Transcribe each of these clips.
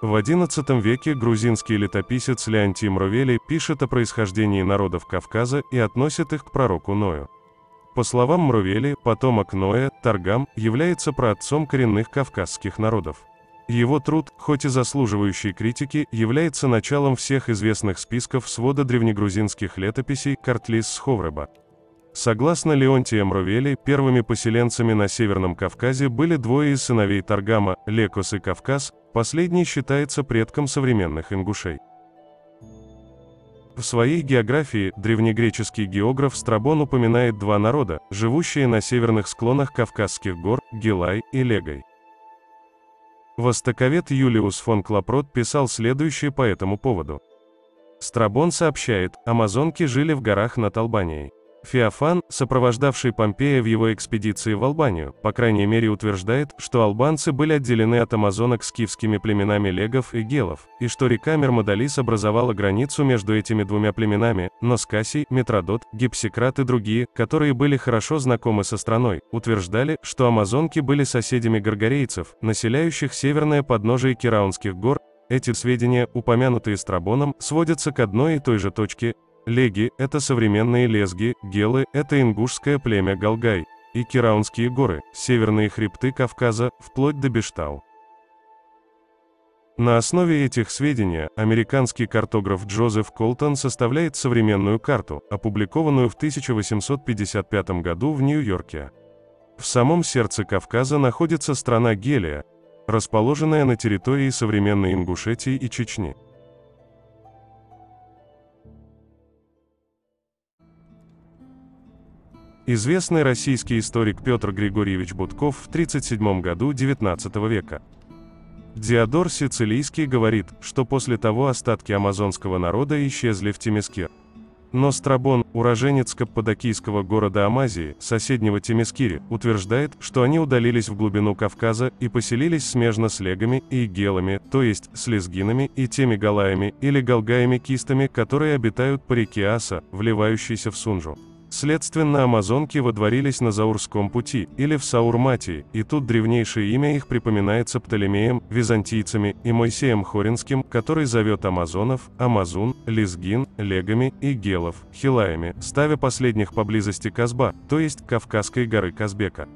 В XI веке грузинский летописец Леонтий Мровели пишет о происхождении народов Кавказа и относит их к пророку Ною. По словам Мровели, потомок Ноя, Таргам, является праотцом коренных кавказских народов. Его труд, хоть и заслуживающий критики, является началом всех известных списков свода древнегрузинских летописей Картлис-Сховреба. Согласно Леонтия Мровели, первыми поселенцами на Северном Кавказе были двое из сыновей Таргама, Лекос и Кавказ, последний считается предком современных ингушей. В своей географии древнегреческий географ Страбон упоминает два народа, живущие на северных склонах Кавказских гор, Гилай и Легай. Востоковед Юлиус фон Клапрот писал следующее по этому поводу. Страбон сообщает, амазонки жили в горах над Албанией. Феофан, сопровождавший Помпея в его экспедиции в Албанию, по крайней мере утверждает, что албанцы были отделены от амазонок скифскими племенами легов и гелов, и что река Мермодалис образовала границу между этими двумя племенами, но Скасий, Митродот, Гипсикрат и другие, которые были хорошо знакомы со страной, утверждали, что амазонки были соседями горгорейцев, населяющих северное подножие Кираунских гор. Эти сведения, упомянутые Страбоном, сводятся к одной и той же точке. Леги – это современные лезги, гелы – это ингушское племя Галгай, и Кираунские горы, северные хребты Кавказа, вплоть до Бештау. На основе этих сведений американский картограф Джозеф Колтон составляет современную карту, опубликованную в 1855 году в Нью-Йорке. В самом сердце Кавказа находится страна Гелия, расположенная на территории современной Ингушетии и Чечни. Известный российский историк Петр Григорьевич Будков в 1937 году XIX века. Диодор Сицилийский говорит, что после того остатки амазонского народа исчезли в Темескир. Но Страбон, уроженец каппадокийского города Амазии, соседнего Темескире, утверждает, что они удалились в глубину Кавказа и поселились смежно с легами и гелами, то есть с лезгинами и теми галаями или галгаями-кистами, которые обитают по реке Аса, вливающейся в Сунжу. Следственно, амазонки водворились на Заурском пути, или в Саурматии, и тут древнейшее имя их припоминается Птолемеем, византийцами и Моисеем Хоринским, который зовет амазонов, Амазун, Лезгин, Легами и Гелов, Хилаями, ставя последних поблизости Казба, то есть Кавказской горы Казбека.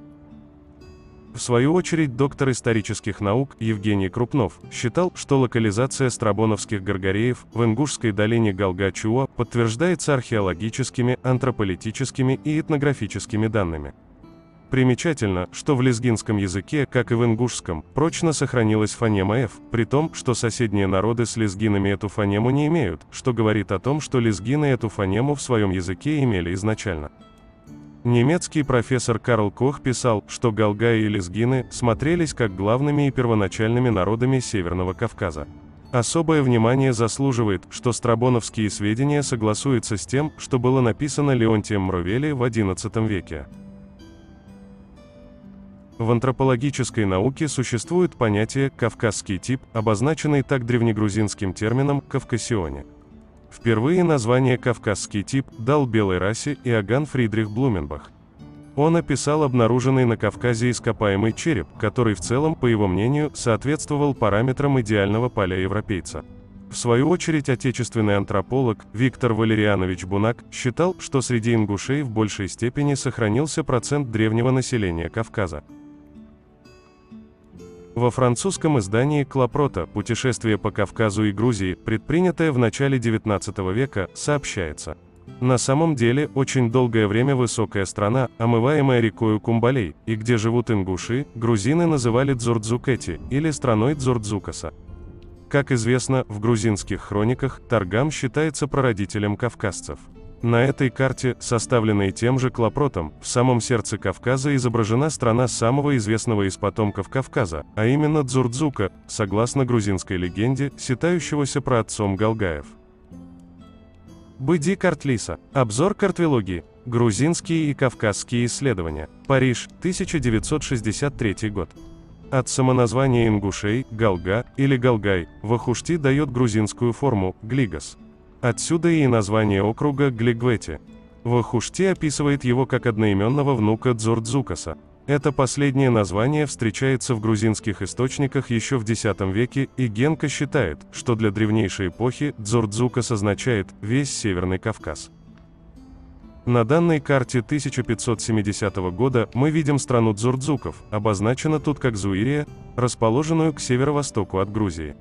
В свою очередь, доктор исторических наук Евгений Крупнов считал, что локализация страбоновских горгореев в Ингушской долине Галга-Чуа подтверждается археологическими, антрополитическими и этнографическими данными. Примечательно, что в лезгинском языке, как и в ингушском, прочно сохранилась фонема «ф», при том, что соседние народы с лезгинами эту фонему не имеют, что говорит о том, что лезгины эту фонему в своем языке имели изначально. Немецкий профессор Карл Кох писал, что галгаи и лезгины смотрелись как главными и первоначальными народами Северного Кавказа. Особое внимание заслуживает, что страбоновские сведения согласуются с тем, что было написано Леонтием Мровели в XI веке. В антропологической науке существует понятие «кавказский тип», обозначенный так древнегрузинским термином «кавкасионе». Впервые название «кавказский тип» дал белой расе Иоганн Фридрих Блуменбах. Он описал обнаруженный на Кавказе ископаемый череп, который в целом, по его мнению, соответствовал параметрам идеального палеоевропейца. В свою очередь, отечественный антрополог Виктор Валерианович Бунак считал, что среди ингушей в большей степени сохранился процент древнего населения Кавказа. Во французском издании Клапрота «Путешествие по Кавказу и Грузии», предпринятое в начале XIX века, сообщается: на самом деле, очень долгое время высокая страна, омываемая рекою Кумбалей, и где живут ингуши, грузины называли Дзурдзукети, или страной Дзурдзукаса. Как известно, в грузинских хрониках, Таргам считается прародителем кавказцев. На этой карте, составленной тем же Клапротом, в самом сердце Кавказа изображена страна самого известного из потомков Кавказа, а именно Дзурдзука, согласно грузинской легенде, считающегося праотцом галгаев. Быди Картлиса. Обзор картвилогии. Грузинские и кавказские исследования. Париж, 1963 год. От самоназвания ингушей, Галга, или Галгай, Вахушти дает грузинскую форму, Глигас. Отсюда и название округа Глигвети. Вахушти описывает его как одноименного внука Дзурдзукаса. Это последнее название встречается в грузинских источниках еще в X веке, и Генка считает, что для древнейшей эпохи Дзордзукас означает «весь Северный Кавказ». На данной карте 1570 года мы видим страну дзордзуков, обозначена тут как Зуирия, расположенную к северо-востоку от Грузии.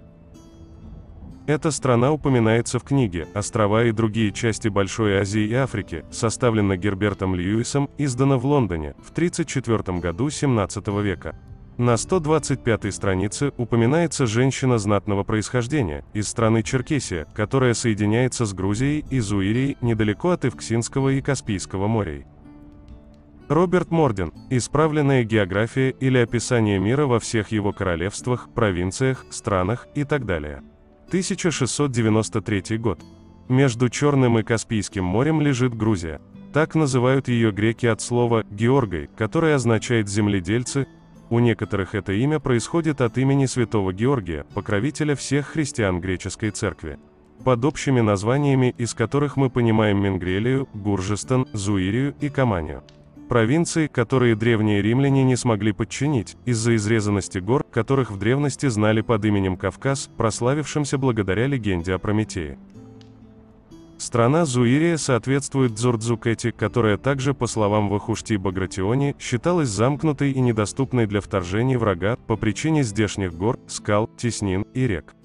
Эта страна упоминается в книге «Острова и другие части Большой Азии и Африки», составлена Гербертом Льюисом, издана в Лондоне в 1934 году XVII века. На 125-й странице упоминается женщина знатного происхождения, из страны Черкесия, которая соединяется с Грузией и Зуирией недалеко от Евксинского и Каспийского морей. Роберт Морден. Исправленная география или описание мира во всех его королевствах, провинциях, странах и так далее. 1693 год. Между Черным и Каспийским морем лежит Грузия. Так называют ее греки от слова «георгой», которое означает «земледельцы». У некоторых это имя происходит от имени святого Георгия, покровителя всех христиан греческой церкви. Под общими названиями, из которых мы понимаем Мингрелию, Гуржистан, Зуирию и Каманию. Провинции, которые древние римляне не смогли подчинить, из-за изрезанности гор, которых в древности знали под именем Кавказ, прославившимся благодаря легенде о Прометее. Страна Зуирия соответствует Дзордзукете, которая также, по словам Вахушти-Багратиони, считалась замкнутой и недоступной для вторжений врага по причине здешних гор, скал, теснин и рек.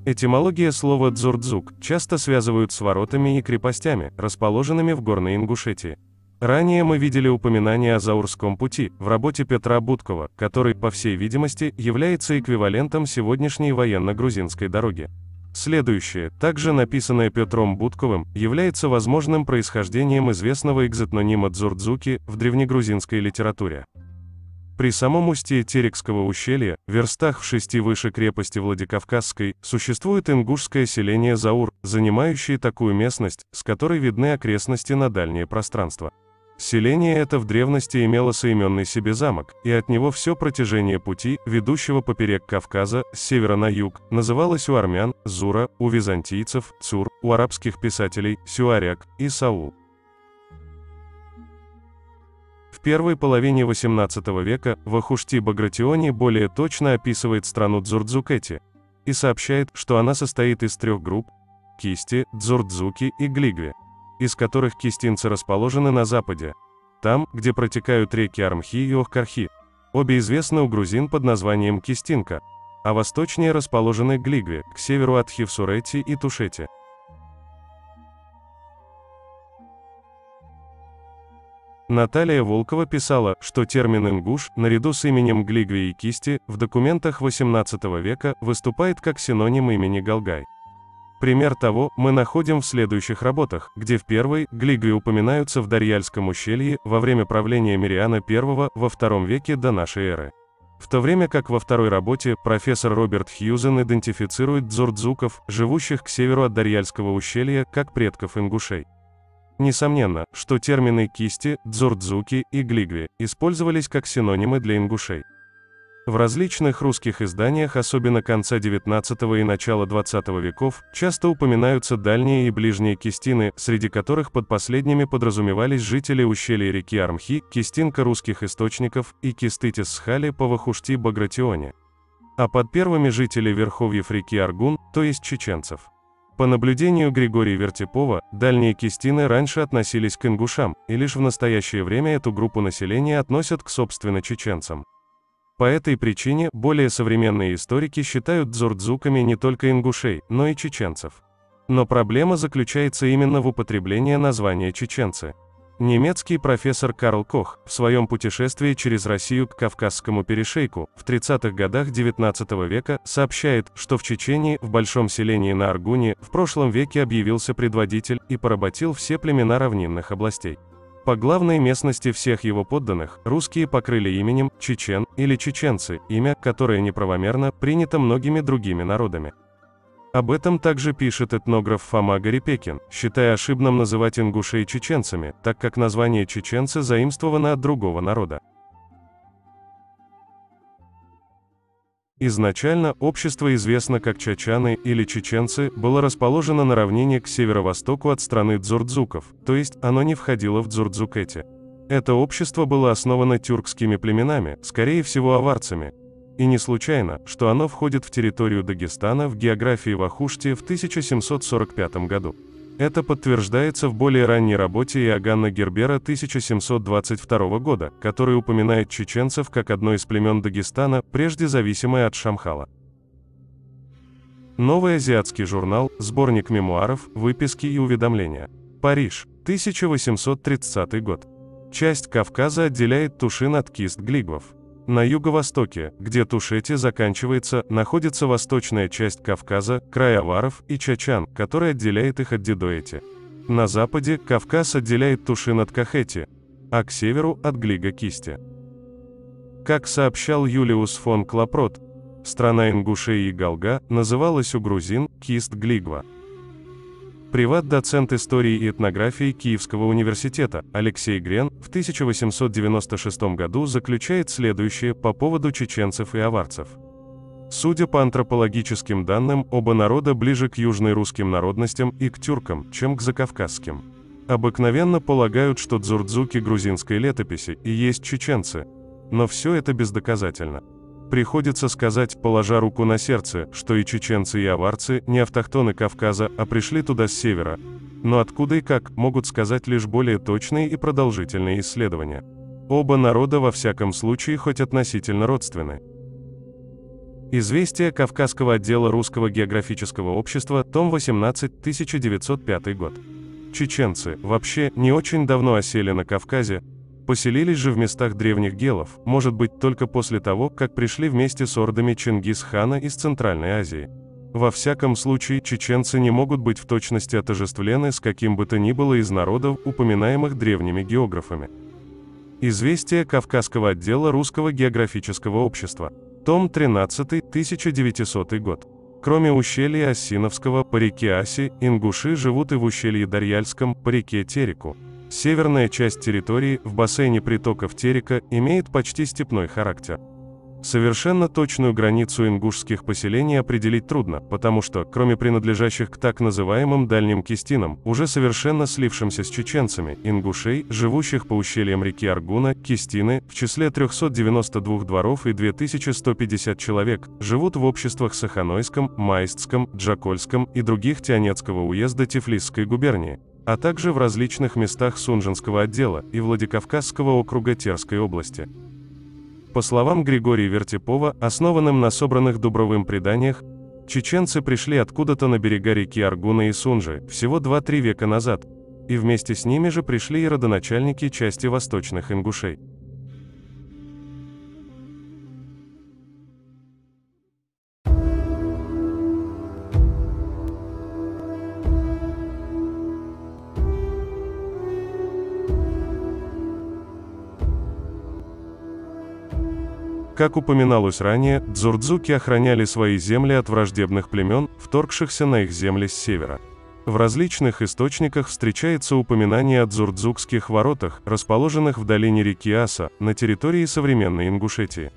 Этимология слова «дзордзук» часто связывают с воротами и крепостями, расположенными в Горной Ингушетии. Ранее мы видели упоминание о Заурском пути в работе Петра Будкова, который, по всей видимости, является эквивалентом сегодняшней военно-грузинской дороги. Следующее, также написанное Петром Будковым, является возможным происхождением известного экзотнонима «дзордзуки» в древнегрузинской литературе. При самом устье Терекского ущелья, верстах в 6 выше крепости Владикавказской, существует ингушское селение Заур, занимающее такую местность, с которой видны окрестности на дальнее пространство. Селение это в древности имело соименный себе замок, и от него все протяжение пути, ведущего поперек Кавказа, с севера на юг, называлось у армян Зура, у византийцев Цур, у арабских писателей Сюаряк и Саул. В первой половине XVIII века Вахушти-Багратиони более точно описывает страну Дзордзукети и сообщает, что она состоит из 3 групп – Кисти, Дзордзуки и Глигви, из которых кистинцы расположены на западе, там, где протекают реки Армхи и Охкархи, обе известны у грузин под названием Кистинка, а восточнее расположены Глигви, к северу от Хивсурети и Тушети. Наталья Волкова писала, что термин «ингуш», наряду с именем Глигви и Кисти, в документах XVIII века выступает как синоним имени Галгай. Пример того мы находим в следующих работах, где в первой Глигви упоминаются в Дарьяльском ущелье во время правления Мириана I во II веке до нашей эры. В то время как во второй работе профессор Роберт Хьюзен идентифицирует дзордзуков, живущих к северу от Дарьяльского ущелья, как предков ингушей. Несомненно, что термины «кисти», «дзордзуки» и «глигви» использовались как синонимы для ингушей. В различных русских изданиях, особенно конца XIX и начала XX веков, часто упоминаются дальние и ближние кистины, среди которых под последними подразумевались жители ущелья реки Армхи, кистинка русских источников и Кистытис-Схали по Вахушти-Багратионе. А под первыми жители верховьев реки Аргун, то есть чеченцев. По наблюдению Григория Вертипова, дальние кистины раньше относились к ингушам, и лишь в настоящее время эту группу населения относят к собственно чеченцам. По этой причине более современные историки считают дзордзуками не только ингушей, но и чеченцев. Но проблема заключается именно в употреблении названия чеченцы. Немецкий профессор Карл Кох в своем путешествии через Россию к Кавказскому перешейку в 30-х годах XIX века сообщает, что в Чечении, в большом селении на Аргуне, в прошлом веке объявился предводитель и поработил все племена равнинных областей. По главной местности всех его подданных русские покрыли именем чечен или чеченцы, имя, которое неправомерно принято многими другими народами. Об этом также пишет этнограф Фома Гарипекин, считая ошибным называть ингушей чеченцами, так как название чеченцы заимствовано от другого народа. Изначально общество, известно как чачаны или чеченцы, было расположено на равнине к северо-востоку от страны дзурдзуков, то есть оно не входило в Дзурдзукети. Это общество было основано тюркскими племенами, скорее всего аварцами. И не случайно, что оно входит в территорию Дагестана в географии Вахушти в 1745 году. Это подтверждается в более ранней работе Иоганна Гербера 1722 года, который упоминает чеченцев как одно из племен Дагестана, прежде зависимое от Шамхала. Новый азиатский журнал, сборник мемуаров, выписки и уведомления. Париж, 1830 год. Часть Кавказа отделяет Тушин от Кист-Глигвов. На юго-востоке, где Тушети заканчивается, находится восточная часть Кавказа, край аваров и чачан, который отделяет их от Дидоэти. На западе Кавказ отделяет Тушин от Кахети, а к северу от Глига-Кисти. Как сообщал Юлиус фон Клапрот, страна ингушей и галга называлась у грузин Кист-Глигва. Приват-доцент истории и этнографии Киевского университета Алексей Грен в 1896 году заключает следующее по поводу чеченцев и аварцев. Судя по антропологическим данным, оба народа ближе к южно-русским народностям и к тюркам, чем к закавказским. Обыкновенно полагают, что дзурдзуки грузинской летописи и есть чеченцы, но все это бездоказательно. Приходится сказать, положа руку на сердце, что и чеченцы, и аварцы не автохтоны Кавказа, а пришли туда с севера. Но откуда и как, могут сказать лишь более точные и продолжительные исследования. Оба народа во всяком случае хоть относительно родственны. Известия Кавказского отдела Русского географического общества, том 18, 1905 год. Чеченцы, вообще, не очень давно осели на Кавказе, поселились же в местах древних гелов, может быть только после того, как пришли вместе с ордами Чингис-хана из Центральной Азии. Во всяком случае, чеченцы не могут быть в точности отождествлены с каким бы то ни было из народов, упоминаемых древними географами. Известия Кавказского отдела Русского географического общества. Том 13, 1900 год. Кроме ущелья Осиновского по реке Аси, ингуши живут и в ущелье Дарьяльском по реке Тереку. Северная часть территории, в бассейне притоков Терека, имеет почти степной характер. Совершенно точную границу ингушских поселений определить трудно, потому что, кроме принадлежащих к так называемым дальним кистинам, уже совершенно слившимся с чеченцами, ингушей, живущих по ущельям реки Аргуна, кистины, в числе 392 дворов и 2150 человек, живут в обществах Саханойском, Майстском, Джакольском и других Тянецкого уезда Тифлисской губернии, а также в различных местах Сунжинского отдела и Владикавказского округа Терской области. По словам Григория Вертипова, основанным на собранных Дубровым преданиях, чеченцы пришли откуда-то на берега реки Аргуна и Сунжи всего 2-3 века назад, и вместе с ними же пришли и родоначальники части восточных ингушей. Как упоминалось ранее, дзурдзуки охраняли свои земли от враждебных племен, вторгшихся на их земли с севера. В различных источниках встречается упоминание о дзурдзукских воротах, расположенных в долине реки Аса, на территории современной Ингушетии.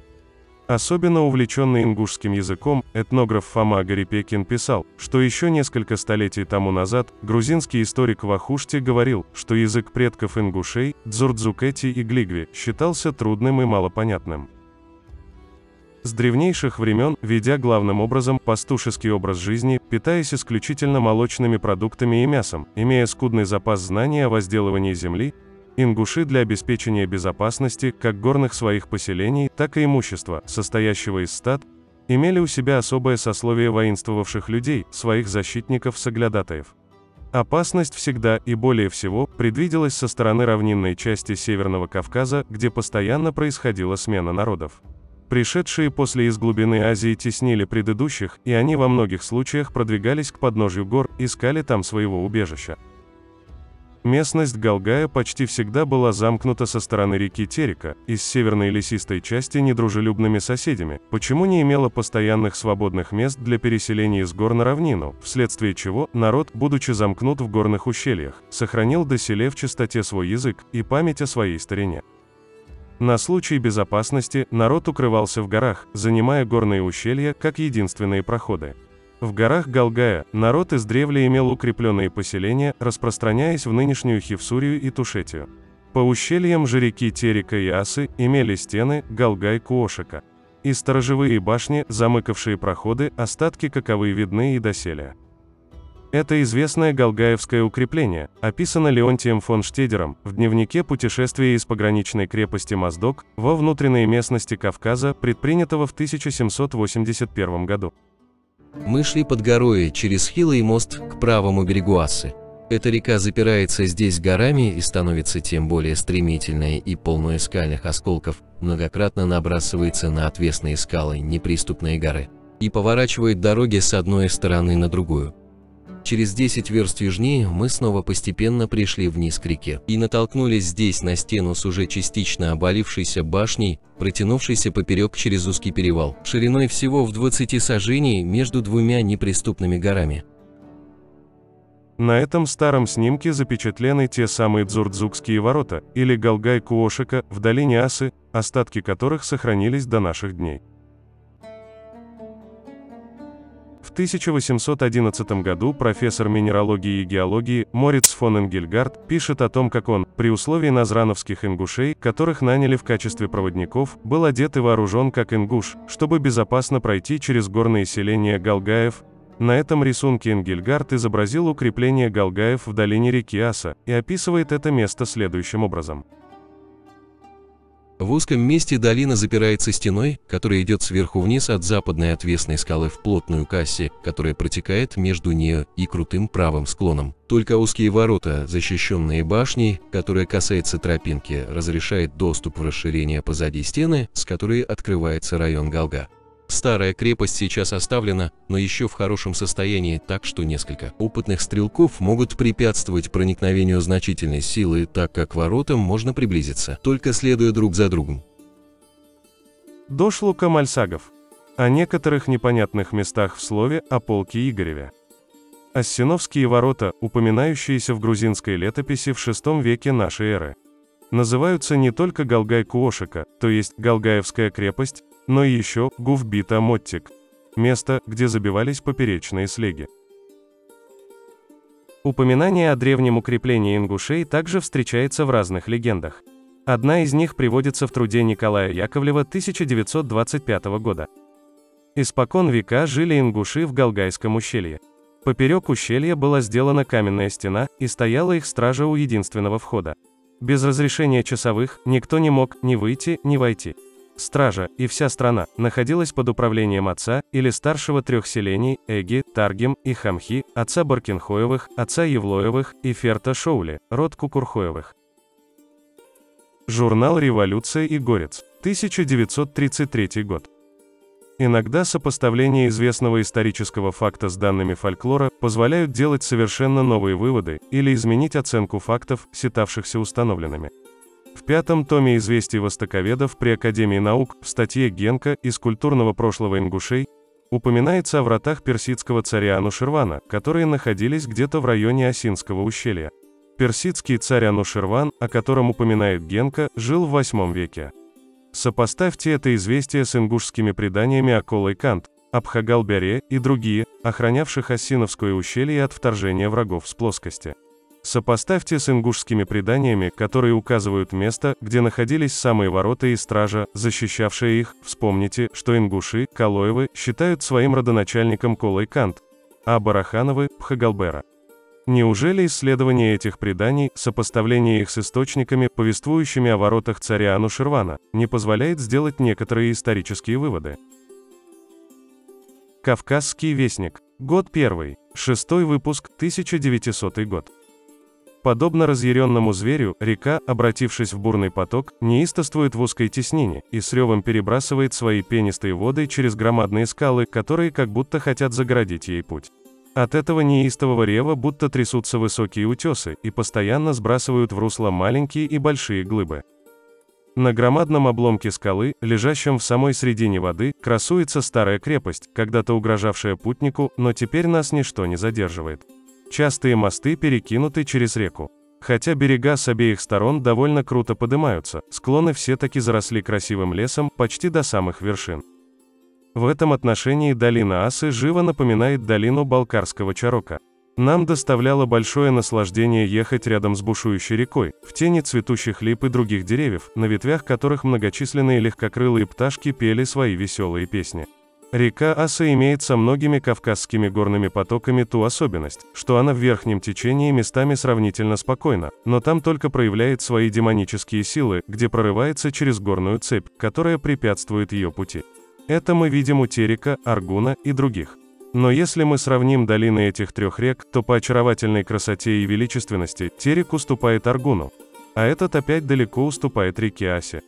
Особенно увлеченный ингушским языком, этнограф Фома Гарипекин писал, что еще несколько столетий тому назад грузинский историк Вахушти говорил, что язык предков ингушей, дзурдзукети и глигви, считался трудным и малопонятным. С древнейших времен, ведя главным образом пастушеский образ жизни, питаясь исключительно молочными продуктами и мясом, имея скудный запас знаний о возделывании земли, ингуши для обеспечения безопасности как горных своих поселений, так и имущества, состоящего из стад, имели у себя особое сословие воинствовавших людей, своих защитников-соглядатаев. Опасность всегда и более всего предвиделась со стороны равнинной части Северного Кавказа, где постоянно происходила смена народов. Пришедшие после из глубины Азии теснили предыдущих, и они во многих случаях продвигались к подножью гор, искали там своего убежища. Местность Галгая почти всегда была замкнута со стороны реки Терека, из северной лесистой части недружелюбными соседями, почему не имела постоянных свободных мест для переселения из гор на равнину, вследствие чего народ, будучи замкнут в горных ущельях, сохранил доселе в чистоте свой язык и память о своей старине. На случай безопасности народ укрывался в горах, занимая горные ущелья как единственные проходы. В горах Галгая народ издревле имел укрепленные поселения, распространяясь в нынешнюю Хевсурию и Тушетию. По ущельям же реки Терека и Асы имели стены Галгай-Куошика. И сторожевые башни, замыкавшие проходы, остатки каковы видны и доселе. Это известное Галгаевское укрепление описано Леонтием фон Штедером в дневнике путешествия из пограничной крепости Моздок во внутренние местности Кавказа, предпринятого в 1781 году. Мы шли под горой через хилый мост к правому берегу Асы. Эта река запирается здесь горами и становится тем более стремительной и полной скальных осколков, многократно набрасывается на отвесные скалы неприступные горы и поворачивает дороги с одной стороны на другую. Через 10 верст южнее мы снова постепенно пришли вниз к реке и натолкнулись здесь на стену с уже частично обвалившейся башней, протянувшейся поперек через узкий перевал, шириной всего в 20 саженей между двумя неприступными горами. На этом старом снимке запечатлены те самые Дзурдзукские ворота, или Галгай-Куошика, в долине Асы, остатки которых сохранились до наших дней. В 1811 году профессор минералогии и геологии Мориц фон Энгельгард пишет о том, как он, при условии назрановских ингушей, которых наняли в качестве проводников, был одет и вооружен как ингуш, чтобы безопасно пройти через горные селения Галгаев. На этом рисунке Энгельгард изобразил укрепление Галгаев в долине реки Аса и описывает это место следующим образом. В узком месте долина запирается стеной, которая идет сверху вниз от западной отвесной скалы в плотную кассе, которая протекает между нею и крутым правым склоном. Только узкие ворота, защищенные башней, которая касается тропинки, разрешает доступ в расширение позади стены, с которой открывается район Галга. Старая крепость сейчас оставлена, но еще в хорошем состоянии, так что несколько опытных стрелков могут препятствовать проникновению значительной силы, так как к воротам можно приблизиться, только следуя друг за другом. Дошлука Мальсагов. О некоторых непонятных местах в слове о полке Игореве. Ассиновские ворота, упоминающиеся в грузинской летописи в VI веке нашей эры, называются не только Галгай-Куошика, то есть Галгаевская крепость, но и еще Гуфбита-Моттик, место, где забивались поперечные слеги. Упоминание о древнем укреплении ингушей также встречается в разных легендах. Одна из них приводится в труде Николая Яковлева 1925 года. Испокон века жили ингуши в Галгайском ущелье. Поперек ущелья была сделана каменная стена, и стояла их стража у единственного входа. Без разрешения часовых никто не мог ни выйти, ни войти. Стража и вся страна находилась под управлением отца или старшего трех селений Эги, Таргим и Хамхи, отца Баркинхоевых, отца Евлоевых и Ферта Шоули, род Кукурхоевых. Журнал «Революция и Горец», 1933 год. Иногда сопоставление известного исторического факта с данными фольклора позволяют делать совершенно новые выводы или изменить оценку фактов, считавшихся установленными. В 5-м томе «Известий востоковедов» при Академии наук в статье Генка «Из культурного прошлого ингушей» упоминается о вратах персидского царя Ануширвана, которые находились где-то в районе Осинского ущелья. Персидский царь Ануширван, о котором упоминает Генка, жил в 8 веке. Сопоставьте это известие с ингушскими преданиями о Колой-Кант, Абхагал-Бяре и другие, охранявших Осиновское ущелье от вторжения врагов с плоскости. Сопоставьте с ингушскими преданиями, которые указывают место, где находились самые ворота и стража, защищавшая их. Вспомните, что ингуши, Калоевы, считают своим родоначальником Колой-Кант, а Барахановы – Бхагалбера. Неужели исследование этих преданий, сопоставление их с источниками, повествующими о воротах царя Ануширвана, не позволяет сделать некоторые исторические выводы? Кавказский вестник. Год 1. 6 выпуск, 1900 год. Подобно разъяренному зверю, река, обратившись в бурный поток, неистовствует в узкой теснине и с ревом перебрасывает свои пенистые воды через громадные скалы, которые как будто хотят загородить ей путь. От этого неистового рева будто трясутся высокие утесы и постоянно сбрасывают в русло маленькие и большие глыбы. На громадном обломке скалы, лежащем в самой середине воды, красуется старая крепость, когда-то угрожавшая путнику, но теперь нас ничто не задерживает. Частые мосты перекинуты через реку. Хотя берега с обеих сторон довольно круто поднимаются, склоны все таки заросли красивым лесом почти до самых вершин. В этом отношении долина Асы живо напоминает долину Балкарского Чарока. Нам доставляло большое наслаждение ехать рядом с бушующей рекой, в тени цветущих лип и других деревьев, на ветвях которых многочисленные легкокрылые пташки пели свои веселые песни. Река Аса имеет со многими кавказскими горными потоками ту особенность, что она в верхнем течении местами сравнительно спокойна, но там только проявляет свои демонические силы, где прорывается через горную цепь, которая препятствует ее пути. Это мы видим у Терека, Аргуна и других. Но если мы сравним долины этих трех рек, то по очаровательной красоте и величественности Терек уступает Аргуну, а этот опять далеко уступает реке Асе.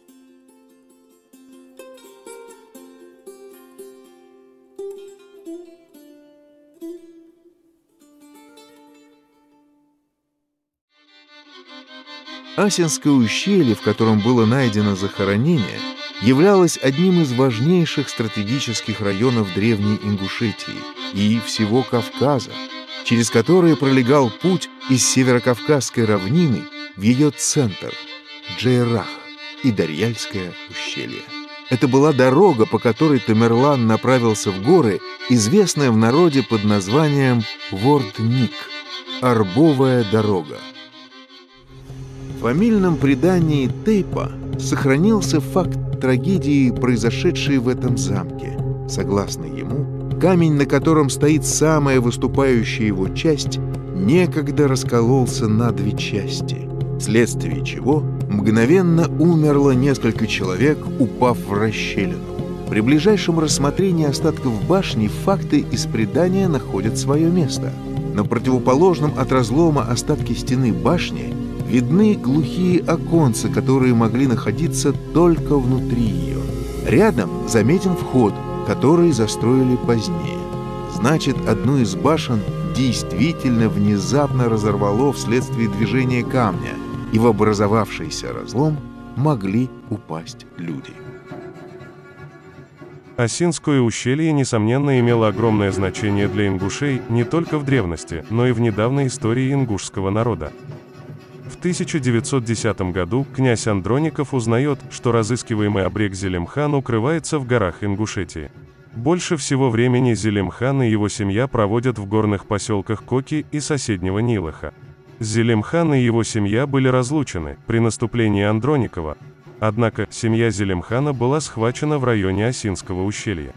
Асинское ущелье, в котором было найдено захоронение, являлось одним из важнейших стратегических районов Древней Ингушетии и всего Кавказа, через которые пролегал путь из Северокавказской равнины в ее центр – Джейрах и Дарьяльское ущелье. Это была дорога, по которой Тамерлан направился в горы, известная в народе под названием Вордник – Арбовая дорога. В фамильном предании Тейпа сохранился факт трагедии, произошедшей в этом замке. Согласно ему, камень, на котором стоит самая выступающая его часть, некогда раскололся на две части, вследствие чего мгновенно умерло несколько человек, упав в расщелину. При ближайшем рассмотрении остатков башни факты из предания находят свое место. На противоположном от разлома остатке стены башни видны глухие оконца, которые могли находиться только внутри ее. Рядом заметен вход, который застроили позднее. Значит, одну из башен действительно внезапно разорвало вследствие движения камня, и в образовавшийся разлом могли упасть люди. Асинское ущелье, несомненно, имело огромное значение для ингушей не только в древности, но и в недавней истории ингушского народа. В 1910 году князь Андроников узнает, что разыскиваемый обрек Зелимхан укрывается в горах Ингушетии. Больше всего времени Зелимхан и его семья проводят в горных поселках Коки и соседнего Нилыха. Зелимхан и его семья были разлучены при наступлении Андроникова, однако семья Зелимхана была схвачена в районе Асинского ущелья.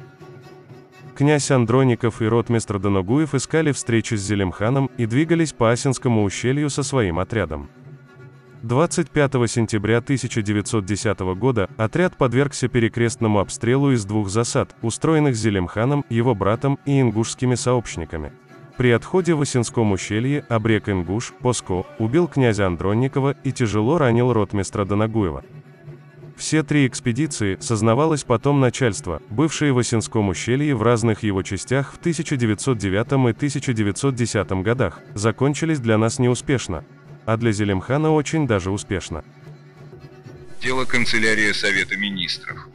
Князь Андроников и ротмистр Даногуев искали встречи с Зелимханом и двигались по Асинскому ущелью со своим отрядом. 25 сентября 1910 года отряд подвергся перекрестному обстрелу из двух засад, устроенных Зелимханом, его братом и ингушскими сообщниками. При отходе в Асинском ущелье обрек Ингуш, Поско, убил князя Андроникова и тяжело ранил ротмистра Даногуева. Все три экспедиции, сознавалось потом начальство, бывшие в Асинском ущелье в разных его частях в 1909 и 1910 годах, закончились для нас неуспешно, а для Зелимхана очень даже успешно. Дело канцелярия Совета Министров.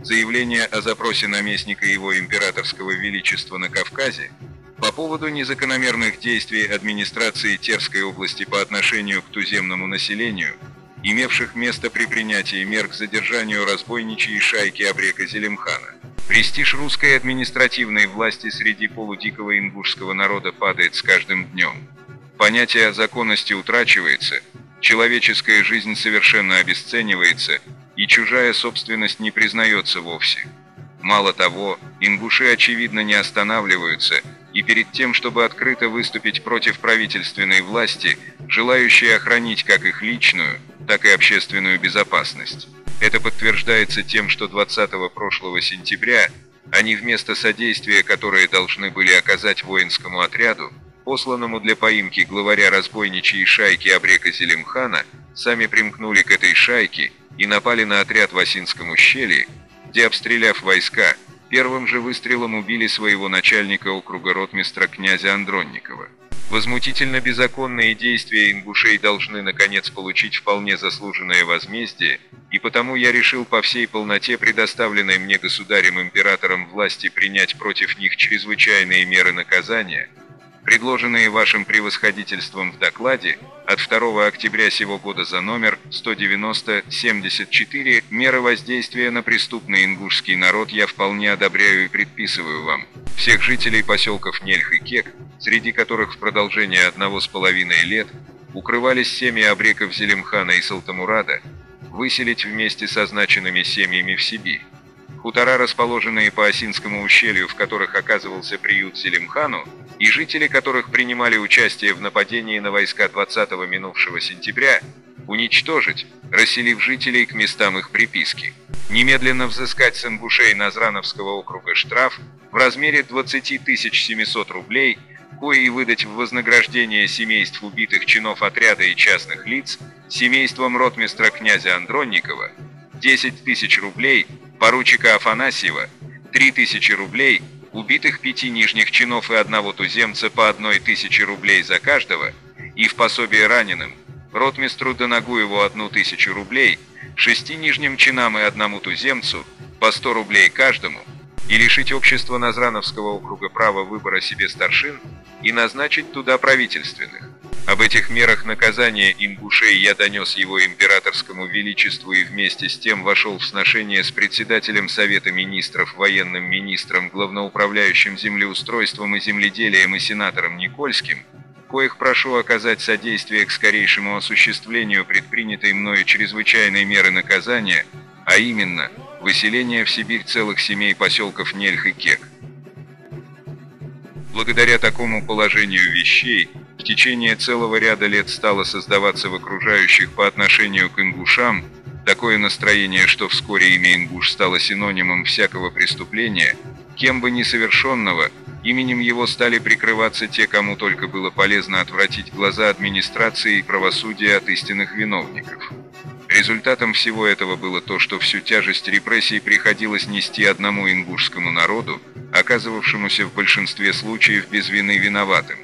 Заявление о запросе наместника его императорского величества на Кавказе по поводу незакономерных действий администрации Терской области по отношению к туземному населению, имевших место при принятии мер к задержанию разбойничьей шайки обрека Зелимхана. Престиж русской административной власти среди полудикого ингушского народа падает с каждым днем. Понятие о законности утрачивается, человеческая жизнь совершенно обесценивается, и чужая собственность не признается вовсе. Мало того, ингуши очевидно не останавливаются, и перед тем, чтобы открыто выступить против правительственной власти, желающие охранить как их личную, так и общественную безопасность. Это подтверждается тем, что 20-го прошлого сентября они вместо содействия, которое должны были оказать воинскому отряду, посланному для поимки главаря разбойничьей шайки обрека Зелимхана, сами примкнули к этой шайке и напали на отряд в Асинском ущелье, где, обстреляв войска, первым же выстрелом убили своего начальника округа ротмистра князя Андронникова. Возмутительно беззаконные действия ингушей должны, наконец, получить вполне заслуженное возмездие, и потому я решил по всей полноте предоставленной мне государем-императором власти принять против них чрезвычайные меры наказания, предложенные вашим превосходительством в докладе от 2 октября сего года за номер 190-74 «Меры воздействия на преступный ингушский народ» я вполне одобряю и предписываю вам всех жителей поселков Нельх и Кек, среди которых в продолжение 1,5 лет укрывались семьи абреков Зелимхана и Салтамурада, выселить вместе с означенными семьями в Сибирь. Хутора, расположенные по Осинскому ущелью, в которых оказывался приют Зелимхану, и жители которых принимали участие в нападении на войска 20-го минувшего сентября, уничтожить, расселив жителей к местам их приписки. Немедленно взыскать с ингушей Назрановского округа штраф в размере 20 700 рублей, кои выдать в вознаграждение семейств убитых чинов отряда и частных лиц, семейством ротмистра князя Андронникова, 10 000 рублей, поручика Афанасьева, 3000 рублей, убитых 5 нижних чинов и 1 туземца по 1000 рублей за каждого, и в пособие раненым, ротмистру Донагуеву 1000 рублей, 6 нижним чинам и 1 туземцу по 100 рублей каждому, и лишить общества Назрановского округа права выбора себе старшин и назначить туда правительственных. Об этих мерах наказания ингушей я донес его императорскому величеству и вместе с тем вошел в сношение с председателем Совета министров, военным министром, главноуправляющим землеустройством и земледелием и сенатором Никольским, коих прошу оказать содействие к скорейшему осуществлению предпринятой мною чрезвычайной меры наказания, а именно выселение в Сибирь целых семей поселков Нельх и Кек. Благодаря такому положению вещей, в течение целого ряда лет стало создаваться в окружающих по отношению к ингушам такое настроение, что вскоре имя ингуш стало синонимом всякого преступления, кем бы ни совершенного, именем его стали прикрываться те, кому только было полезно отвратить глаза администрации и правосудия от истинных виновников. Результатом всего этого было то, что всю тяжесть репрессий приходилось нести одному ингушскому народу, оказывавшемуся в большинстве случаев без вины виноватым.